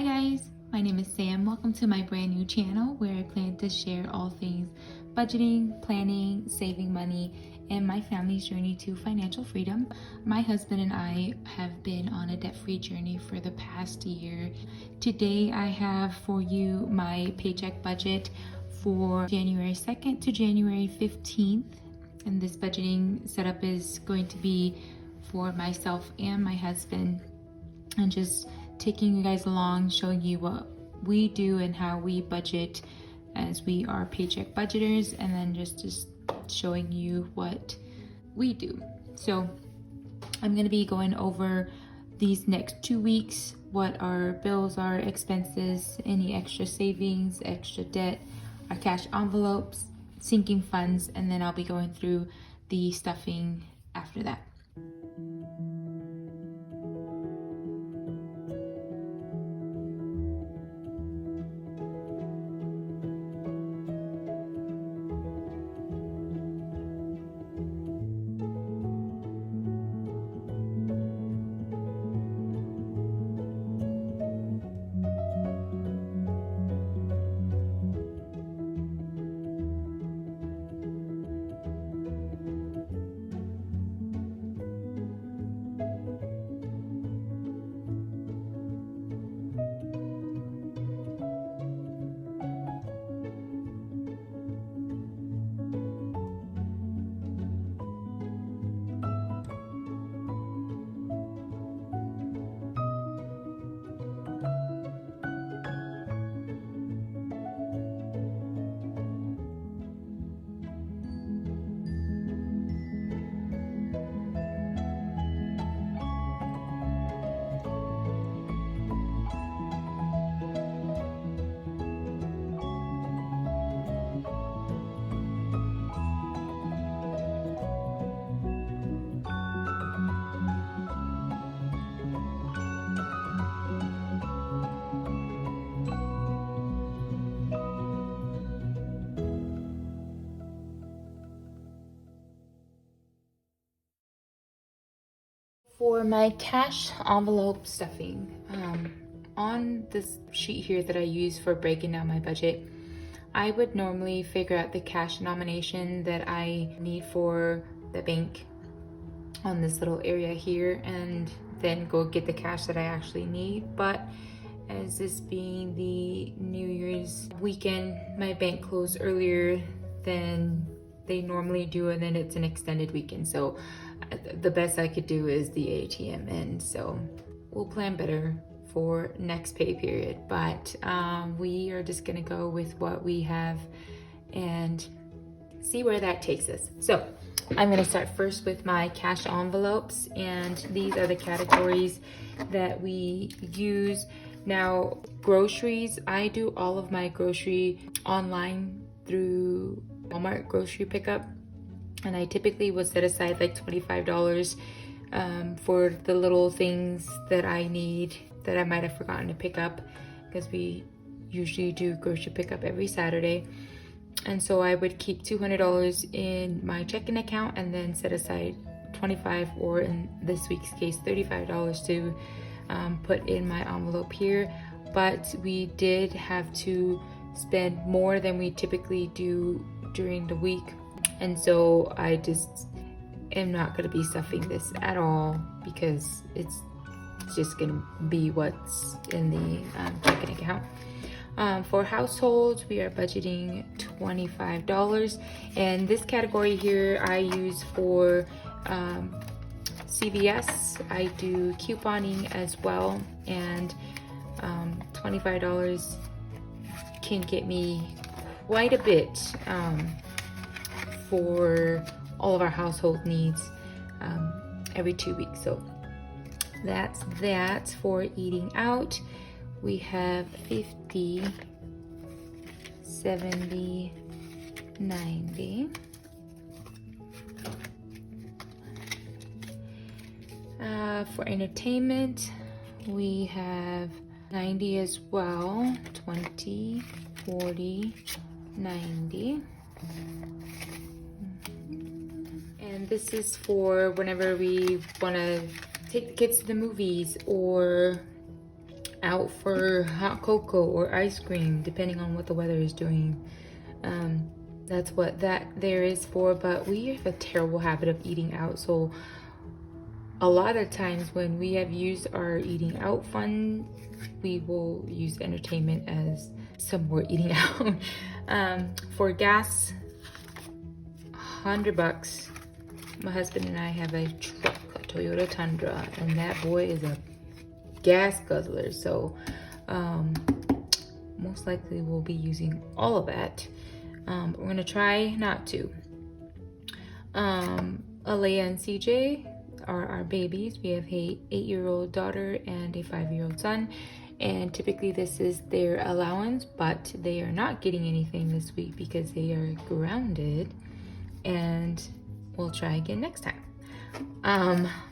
Hi guys, my name is Sam. Welcome to my brand new channel where I plan to share all things budgeting, planning, saving money, and my family's journey to financial freedom. My husband and I have been on a debt-free journey for the past year. Today I have for you my paycheck budget for January 2nd to January 15th. And this budgeting setup is going to be for myself and my husband, and just taking you guys along, showing you what we do and how we budget as we are paycheck budgeters, and then just showing you what we do. So I'm going to be going over these next 2 weeks, what our bills are, expenses, any extra savings, extra debt, our cash envelopes, sinking funds, and then I'll be going through the stuffing after that. For my cash envelope stuffing, on this sheet here that I use for breaking down my budget, I would normally figure out the cash nomination that I need for the bank on this little area here, and then go get the cash that I actually need. But as this being the New Year's weekend, my bank closed earlier than they normally do, and then it's an extended weekend, so the best I could do is the ATM, and so we'll plan better for next pay period. But we are just gonna go with what we have and see where that takes us. So I'm gonna start first with my cash envelopes, and these are the categories that we use. Now, groceries, I do all of my grocery online through Walmart grocery pickup, and I typically would set aside like $25 for the little things that I need that I might have forgotten to pick up, because we usually do grocery pickup every Saturday. And so I would keep $200 in my checking account and then set aside $25, or in this week's case $35, to put in my envelope here. But we did have to spend more than we typically do during the week, and so I just am not going to be stuffing this at all, because it's just going to be what's in the checking account. For households, we are budgeting $25, and this category here I use for CVS. I do couponing as well, and $25 can get me quite a bit for all of our household needs every 2 weeks. So that's that. For eating out, we have 50, 70, 90. For entertainment, we have 90 as well, 20, 40, 90. And this is for whenever we want to take the kids to the movies or out for hot cocoa or ice cream, depending on what the weather is doing. That's what that there is for. But we have a terrible habit of eating out, so a lot of times when we have used our eating out fund, we will use entertainment as some more eating out. For gas, $100. My husband and I have a truck, a Toyota Tundra, and that boy is a gas guzzler. So most likely we'll be using all of that. We're gonna try not to. Alea and CJ are our babies. We have a 8-year-old daughter and a 5-year-old son, and typically this is their allowance, but they are not getting anything this week because they are grounded, and we'll try again next time.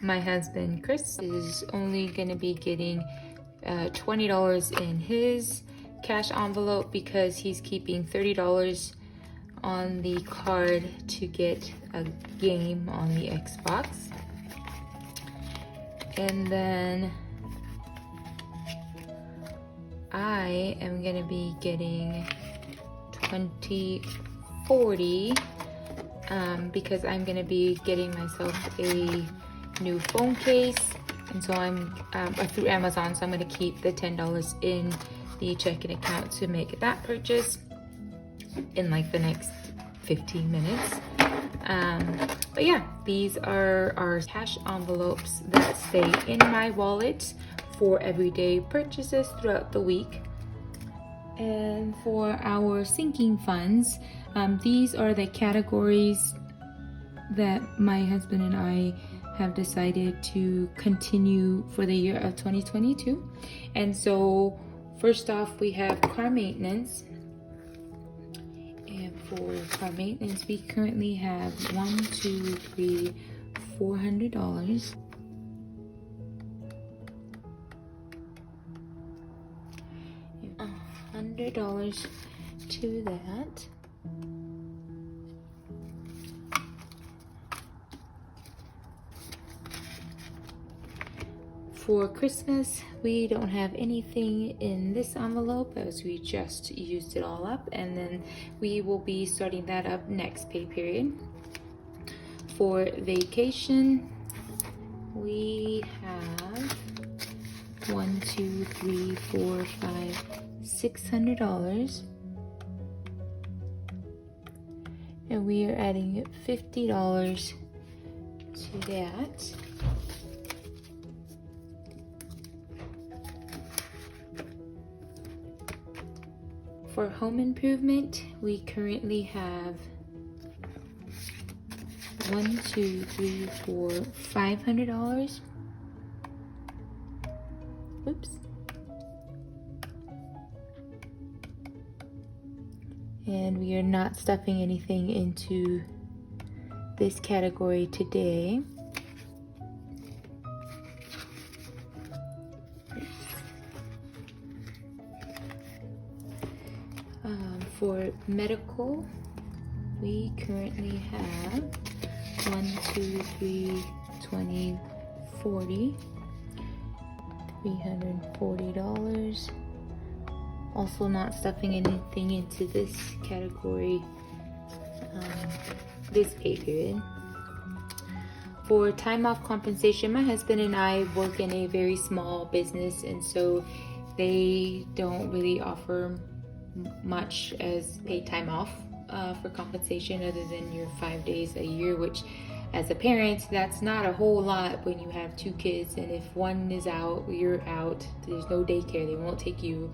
My husband Chris is only gonna be getting $20 in his cash envelope because he's keeping $30 on the card to get a game on the Xbox. And then I am gonna be getting $20.40 because I'm gonna be getting myself a new phone case, and so I'm through Amazon, so I'm gonna keep the $10 in the checking account to make that purchase in like the next 15 minutes. But yeah, these are our cash envelopes that stay in my wallet for everyday purchases throughout the week. And for our sinking funds, these are the categories that my husband and I have decided to continue for the year of 2022. And so first off, we have car maintenance. And for car maintenance, we currently have $400. $100 to that. For Christmas, we don't have anything in this envelope as we just used it all up, and then we will be starting that up next pay period. For vacation, we have $600, and we are adding $50 to that. For home improvement, we currently have $500. Oops. And we are not stuffing anything into this category today. For medical, we currently have $340. Also not stuffing anything into this category this pay period. For time off compensation, my husband and I work in a very small business, and so they don't really offer much as paid time off for compensation other than your 5 days a year, which as a parent, that's not a whole lot when you have 2 kids, and if one is out, you're out. There's no daycare, they won't take you,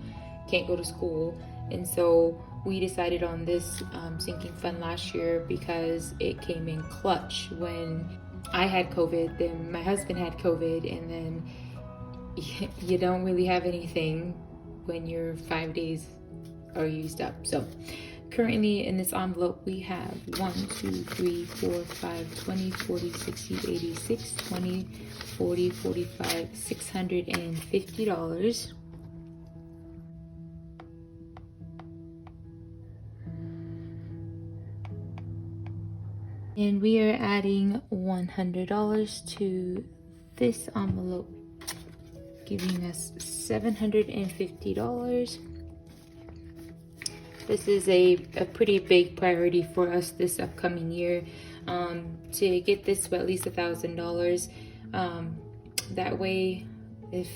can't go to school. And so we decided on this sinking fund last year because it came in clutch when I had COVID, then my husband had COVID, and then you don't really have anything when your 5 days are used up. So currently in this envelope we have 1, 2, 3, 4, 5, 20, 40, 60, 80, 6, 20, 40, 45, $650. And we are adding $100 to this envelope. giving us $750. This is a pretty big priority for us this upcoming year, to get this to at least $1,000. That way, if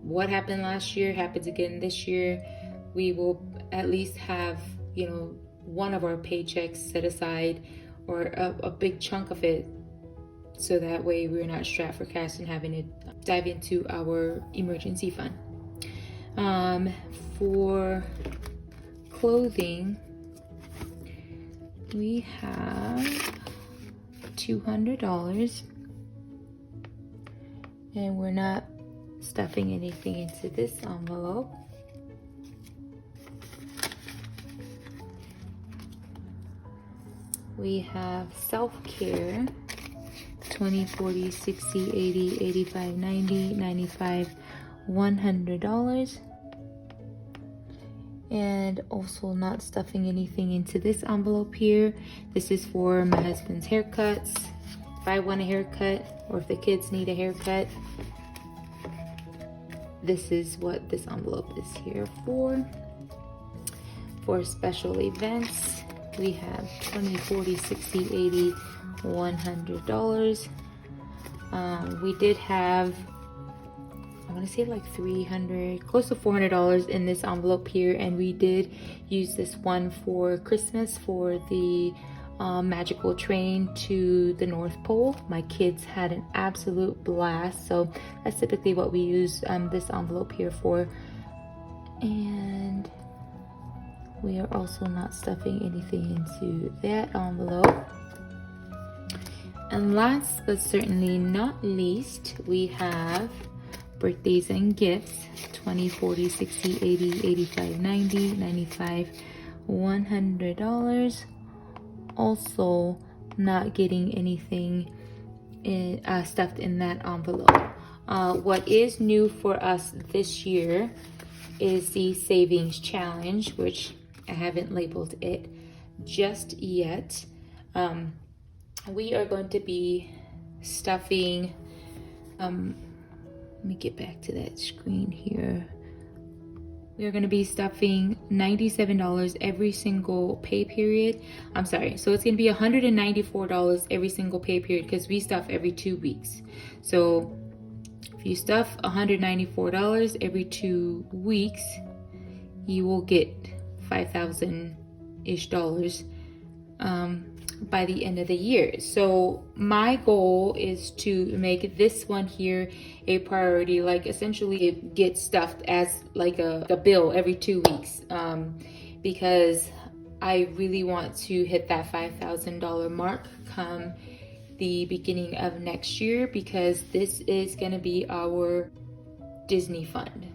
what happened last year happens again this year, we will at least have, you know, one of our paychecks set aside, or a big chunk of it, so that way we're not strapped for cash and having to dive into our emergency fund. For clothing, we have $200, and we're not stuffing anything into this envelope. We have self-care, 20, 40, 60, 80, 85, 90, 95, $100. And also not stuffing anything into this envelope here. This is for my husband's haircuts. If I want a haircut, or if the kids need a haircut, this is what this envelope is here for. For special events, we have 20, 40, 60, 80, $100. We did have, I want to say like $300, close to $400 in this envelope here, and we did use this one for Christmas for the magical train to the North Pole. My kids had an absolute blast, so that's typically what we use this envelope here for. And we are also not stuffing anything into that envelope. And last but certainly not least, we have birthdays and gifts, 20, 40, 60, 80, 85, 90, 95, $100. Also not getting anything stuffed in that envelope. What is new for us this year is the savings challenge, which I haven't labeled it just yet. We are going to be stuffing, let me get back to that screen here. We are going to be stuffing $97 every single pay period. I'm sorry, so it's going to be $194 every single pay period, because we stuff every 2 weeks. So if you stuff $194 every 2 weeks, you will get $5,000-ish by the end of the year. So my goal is to make this one here a priority, like essentially it gets stuffed as like a bill every 2 weeks, because I really want to hit that $5,000 mark come the beginning of next year, because this is going to be our Disney fund.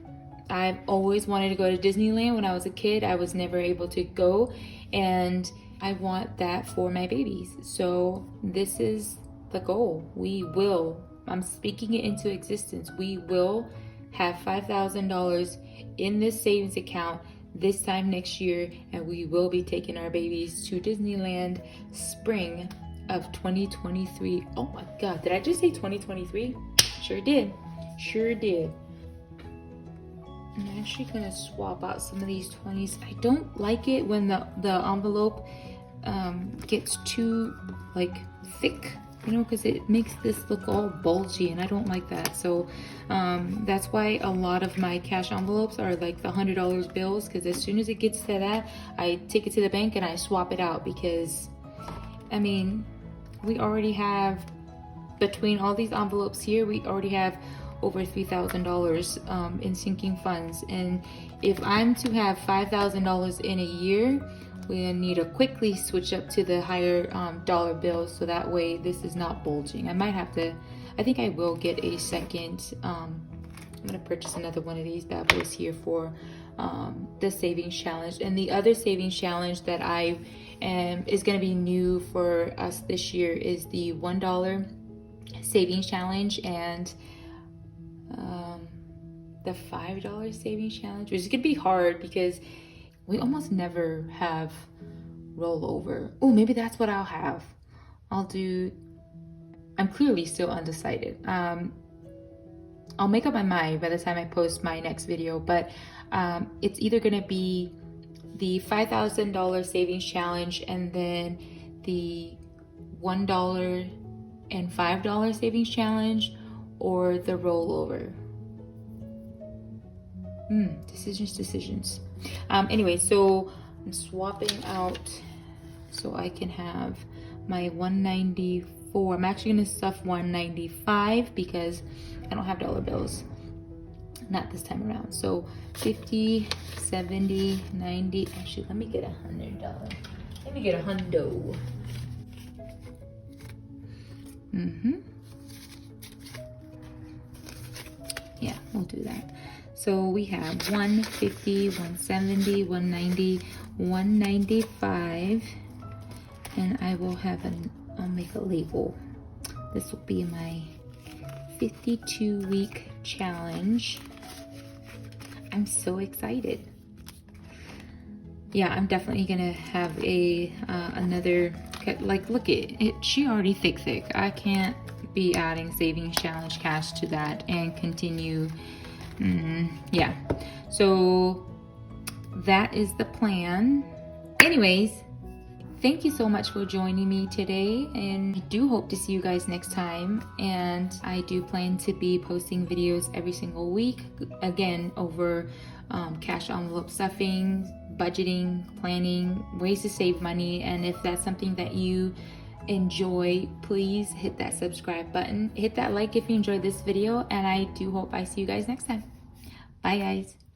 I've always wanted to go to Disneyland. When I was a kid, I was never able to go, and I want that for my babies. So this is the goal. I'm speaking it into existence. We will have $5,000 in this savings account this time next year, and we will be taking our babies to Disneyland spring of 2023. Oh my God, did I just say 2023? Sure did. I'm actually gonna swap out some of these 20s. I don't like it when the envelope gets too like thick, you know, because it makes this look all bulgy, and I don't like that. So that's why a lot of my cash envelopes are like the $100 bills, because as soon as it gets to that, I take it to the bank and I swap it out, because I mean, we already have, between all these envelopes here, we already have over $3,000 in sinking funds. And if I'm to have $5,000 in a year, we need to quickly switch up to the higher dollar bills, so that way this is not bulging. I think I will get a second, I'm gonna purchase another one of these bad boys here for the savings challenge. And the other savings challenge that is gonna be new for us this year is the $1 savings challenge, and the $5 savings challenge, which is gonna be hard because we almost never have rollover. Oh, maybe that's what I'll have. I'm clearly still undecided. I'll make up my mind by the time I post my next video, but it's either gonna be the $5,000 savings challenge and then the $1 and $5 savings challenge, or the rollover. Decisions. Anyway, so I'm swapping out so I can have my 194. I'm actually gonna stuff 195 because I don't have dollar bills. Not this time around. So 50, 70, 90. Actually, let me get $100. Let me get a hundo. Yeah, we'll do that. So we have 150, 170, 190, 195, and I will have I'll make a label. This will be my 52-week challenge. I'm so excited. Yeah, I'm definitely gonna have another, like, look at it, she already thick. I can't be adding savings challenge cash to that and continue. Yeah, so that is the plan. Anyways, thank you so much for joining me today, and I do hope to see you guys next time. And I do plan to be posting videos every single week, again, over cash envelope stuffing, budgeting, planning, ways to save money. And if that's something that you enjoy, please hit that subscribe button, hit that like if you enjoyed this video, and I do hope I see you guys next time. Bye guys.